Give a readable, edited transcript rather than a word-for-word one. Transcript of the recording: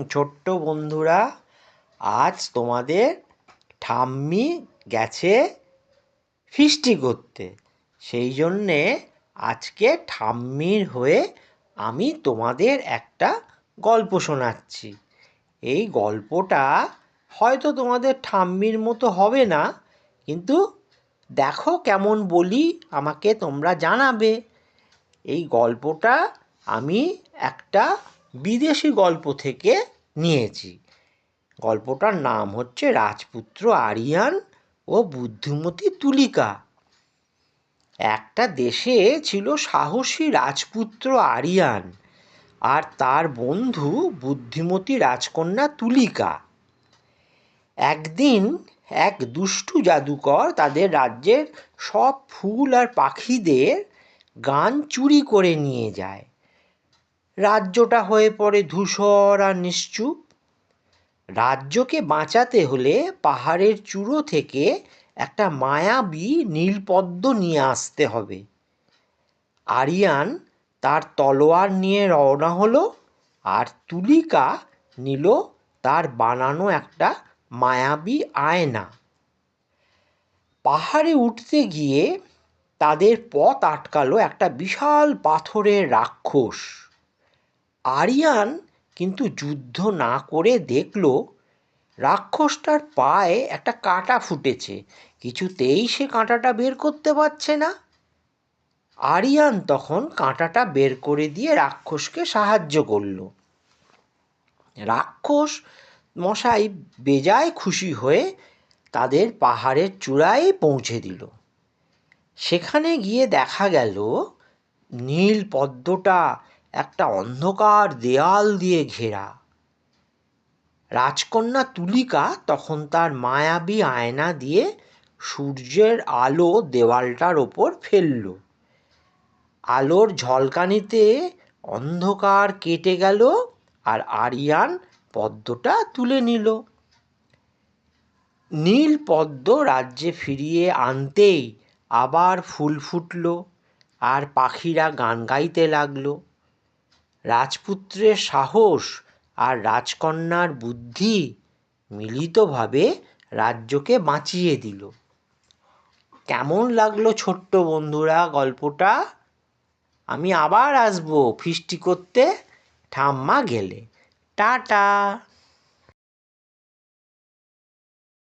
ছোট্ট বন্ধুরা, আজ তোমাদের ঠাম্মি গেছে ফিস্টি করতে। সেই জন্যে আজকে ঠাম্মির হয়ে আমি তোমাদের একটা গল্প শোনাচ্ছি। এই গল্পটা হয়তো তোমাদের ঠাম্মির মতো হবে না, কিন্তু দেখো কেমন বলি, আমাকে তোমরা জানাবে। এই গল্পটা আমি একটা বিদেশি গল্প থেকে নিয়েছি। গল্পটার নাম হচ্ছে রাজপুত্র আরিয়ান ও বুদ্ধিমতী তুলিকা। একটা দেশে ছিল সাহসী রাজপুত্র আরিয়ান আর তার বন্ধু বুদ্ধিমতী রাজকন্যা তুলিকা। একদিন এক দুষ্টু জাদুকর তাদের রাজ্যের সব ফুল আর পাখিদের গান চুরি করে নিয়ে যায়। রাজ্যটা হয়ে পড়ে ধূসর আর নিশ্চুপ। রাজ্যকে বাঁচাতে হলে পাহাড়ের চূড়ো থেকে একটা মায়াবী নীলপদ্ম নিয়ে আসতে হবে। আরিয়ান তার তলোয়ার নিয়ে রওনা হলো, আর তুলিকা নিল তার বানানো একটা মায়াবী আয়না। পাহাড়ে উঠতে গিয়ে তাদের পথ আটকালো একটা বিশাল পাথরের রাক্ষস। আরিয়ান কিন্তু যুদ্ধ না করে দেখল রাক্ষসটার পায়ে একটা কাঁটা ফুটেছে, কিছুতেই সে কাঁটাটা বের করতে পারছে না। আরিয়ান তখন কাঁটাটা বের করে দিয়ে রাক্ষসকে সাহায্য করল। রাক্ষস মশাই বেজায় খুশি হয়ে তাদের পাহাড়ের চূড়ায় পৌঁছে দিল। সেখানে গিয়ে দেখা গেল নীল পদ্মটা একটা অন্ধকার দেয়াল দিয়ে ঘেরা। রাজকন্যা তুলিকা তখন তার মায়াবী আয়না দিয়ে সূর্যের আলো দেওয়ালটার ওপর ফেলল। আলোর ঝলকানিতে অন্ধকার কেটে গেল, আর আরিয়ান পদ্মটা তুলে নিল। নীল পদ্ম রাজ্যে ফিরিয়ে আনতেই আবার ফুল ফুটল আর পাখিরা গান গাইতে লাগলো। রাজপুত্রের সাহস আর রাজকন্যার বুদ্ধি মিলিতভাবে রাজ্যকে বাঁচিয়ে দিল। কেমন লাগলো ছোট্ট বন্ধুরা গল্পটা? আমি আবার আসবো ফিস্টি করতে ঠাম্মা গেলে। টাটা।